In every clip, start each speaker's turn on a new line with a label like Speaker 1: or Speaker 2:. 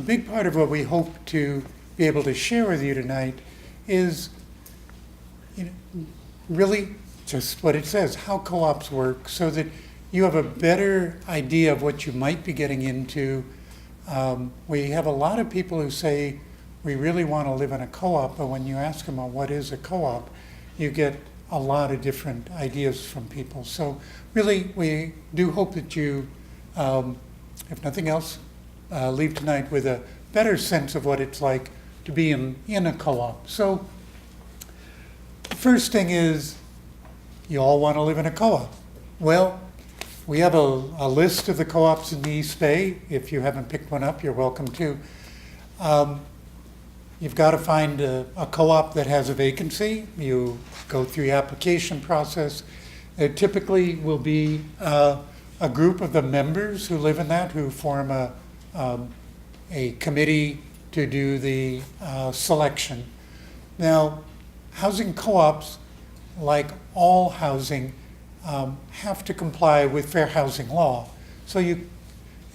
Speaker 1: a big part of what we hope to be able to share with you tonight is really just what it says, how co-ops work, so that you have a better idea of what you might be getting into. We have a lot of people who say, we really want to live in a co-op, but when you ask them, well, what is a co-op, you get a lot of different ideas from people. So really, we do hope that you, if nothing else, leave tonight with a better sense of what it's like to be in a co-op. So the first thing is, you all want to live in a co-op. Well, we have a list of the co-ops in the East Bay. If you haven't picked one up, you're welcome to. You've got to find a co-op that has a vacancy. You go through the application process. There typically will be a group of the members who live in that who form a committee to do the selection. Now, housing co-ops, like all housing, have to comply with fair housing law. So you,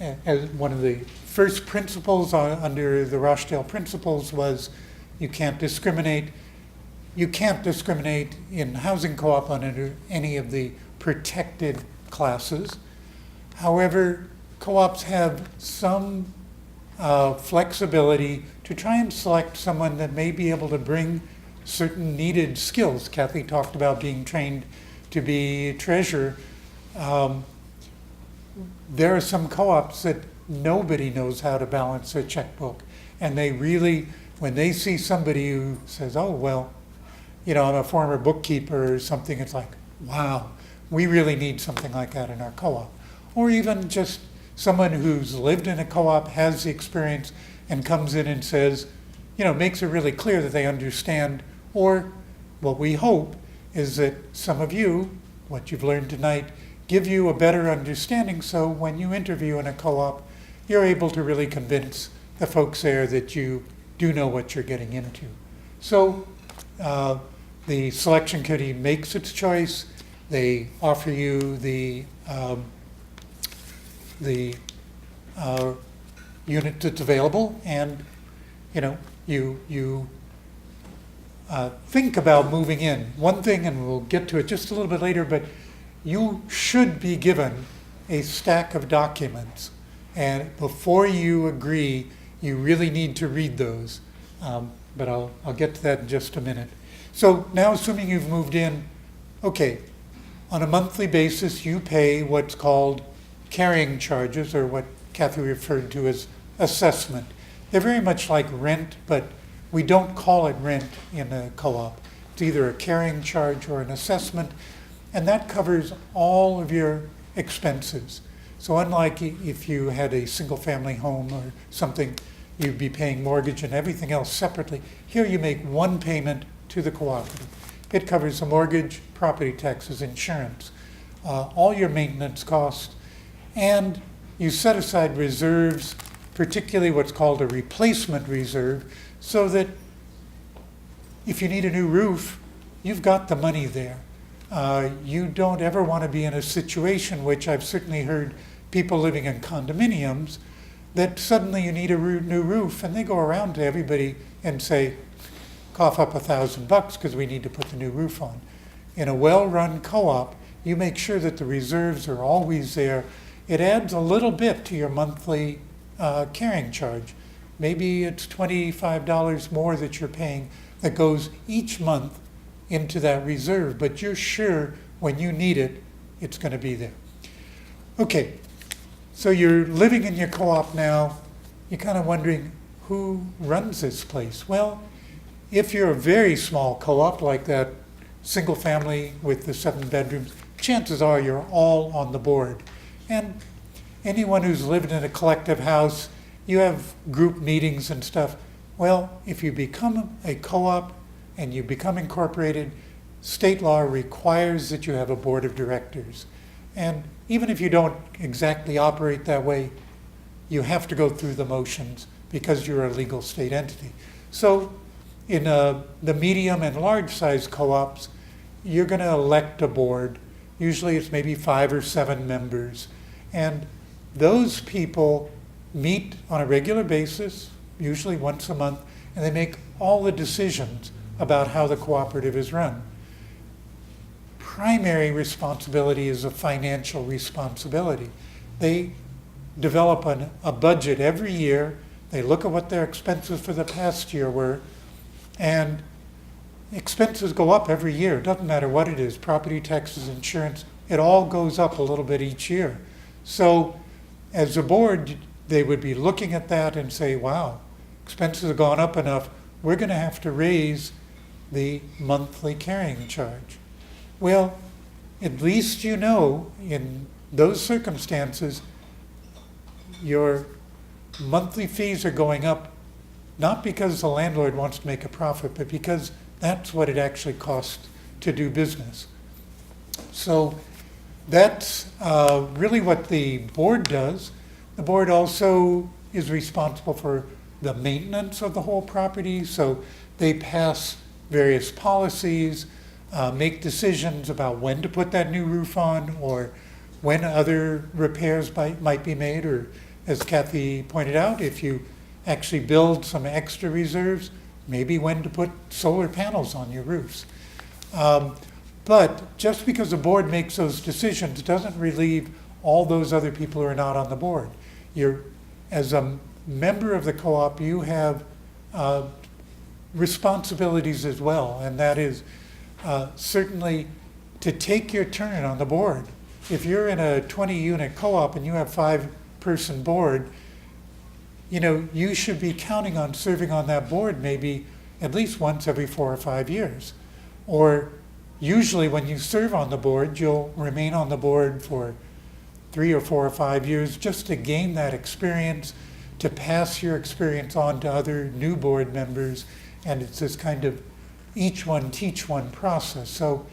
Speaker 1: as one of the first principles under the Rochdale principles was you can't discriminate. You can't discriminate in housing co-op under any of the protected classes. However, co-ops have some flexibility to try and select someone that may be able to bring certain needed skills. Kathy talked about being trained to be a treasurer. There are some co-ops that nobody knows how to balance a checkbook. And they really, when they see somebody who says, oh, well, I'm a former bookkeeper or something, it's like, wow, we really need something like that in our co-op. Or even just someone who's lived in a co-op, has the experience, and comes in and says, makes it really clear that they understand. Or what we hope is that some of you, what you've learned tonight, give you a better understanding, so when you interview in a co-op, you're able to really convince the folks there that you do know what you're getting into. So the selection committee makes its choice. They offer you the unit that's available, and you think about moving in. One thing, and we'll get to it just a little bit later, but you should be given a stack of documents. And before you agree, you really need to read those. But I'll get to that in just a minute. So now, assuming you've moved in, okay, on a monthly basis, you pay what's called carrying charges, or what Kathy referred to as assessment. They're very much like rent, but we don't call it rent in a co-op. It's either a carrying charge or an assessment, and that covers all of your expenses. So unlike if you had a single-family home or something, you'd be paying mortgage and everything else separately. Here you make one payment to the cooperative. It covers the mortgage, property taxes, insurance, all your maintenance costs, and you set aside reserves, particularly what's called a replacement reserve, so that if you need a new roof, you've got the money there. You don't ever want to be in a situation, which I've certainly heard people living in condominiums, that suddenly you need a new roof, and they go around to everybody and say, cough up $1,000 because we need to put the new roof on. In a well-run co-op, you make sure that the reserves are always there. It adds a little bit to your monthly carrying charge. Maybe it's $25 more that you're paying that goes each month into that reserve, but you're sure when you need it, it's going to be there. Okay, so you're living in your co-op now. You're kind of wondering, who runs this place? Well, if you're a very small co-op, like that single family with the 7 bedrooms, chances are you're all on the board. And anyone who's lived in a collective house, you have group meetings and stuff. Well, if you become a co-op and you become incorporated, state law requires that you have a board of directors. And even if you don't exactly operate that way, you have to go through the motions because you're a legal state entity. So in the medium and large size co-ops, you're going to elect a board. Usually it's maybe 5 or 7 members. And those people meet on a regular basis, usually once a month, and they make all the decisions about how the cooperative is run. Primary responsibility is a financial responsibility. They develop a budget every year. They look at what their expenses for the past year were, and expenses go up every year. It doesn't matter what it is, property taxes, insurance, it all goes up a little bit each year. So as a board, they would be looking at that and say, wow, expenses have gone up enough, we're going to have to raise the monthly carrying charge. Well, at least you know in those circumstances, your monthly fees are going up not because the landlord wants to make a profit, but because that's what it actually costs to do business. So that's really what the board does. The board also is responsible for the maintenance of the whole property. So they pass various policies, make decisions about when to put that new roof on or when other repairs might be made, or as Kathy pointed out, if you actually build some extra reserves, maybe when to put solar panels on your roofs. But just because the board makes those decisions doesn't relieve all those other people who are not on the board. As a member of the co-op, you have responsibilities as well, and that is certainly to take your turn on the board. If you're in a 20-unit co-op and you have 5-person board, you should be counting on serving on that board maybe at least once every 4 or 5 years. Or usually when you serve on the board, you'll remain on the board for 3 or 4 or 5 years just to gain that experience, to pass your experience on to other new board members. And it's this kind of each one teach one process. So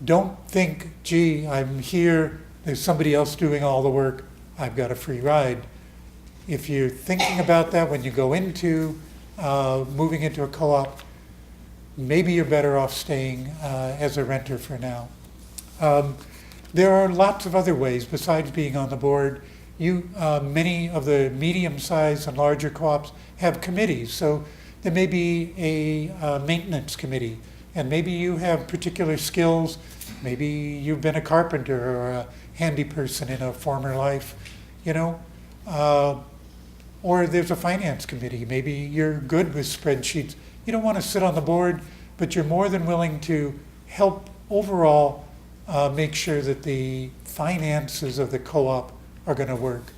Speaker 1: don't think, gee, I'm here, there's somebody else doing all the work, I've got a free ride. If you're thinking about that when you go into moving into a co-op, maybe you're better off staying as a renter for now. There are lots of other ways besides being on the board. Many of the medium-sized and larger co-ops have committees. So there may be a maintenance committee, and maybe you have particular skills. Maybe you've been a carpenter or a handy person in a former life, or there's a finance committee. Maybe you're good with spreadsheets. You don't want to sit on the board, but you're more than willing to help overall make sure that the finances of the co-op are going to work.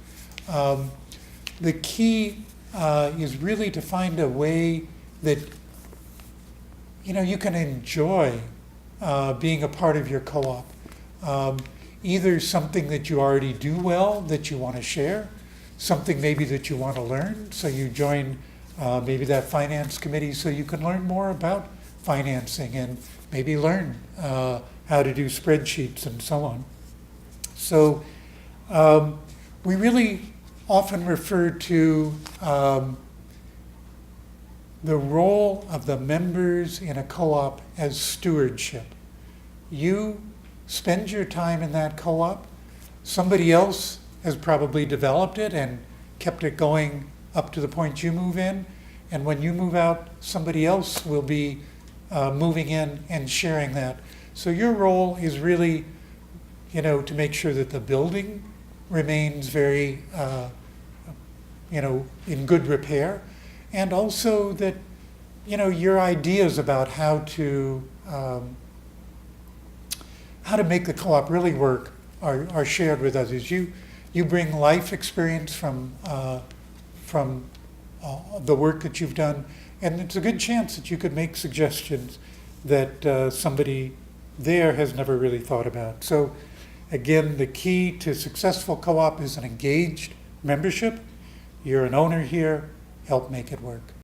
Speaker 1: The key is really to find a way that you can enjoy being a part of your co-op. Either something that you already do well that you want to share, something maybe that you want to learn, so you join maybe that finance committee so you can learn more about financing and maybe learn how to do spreadsheets and so on. So we really often refer to the role of the members in a co-op as stewardship. You spend your time in that co-op. Somebody else has probably developed it and kept it going up to the point you move in. And when you move out, somebody else will be moving in and sharing that. So your role is really, to make sure that the building remains very, in good repair, and also that, your ideas about how to make the co-op really work are shared with others. You bring life experience from the work that you've done, and it's a good chance that you could make suggestions that somebody there has never really thought about. So again, the key to successful co-op is an engaged membership. You're an owner here, help make it work.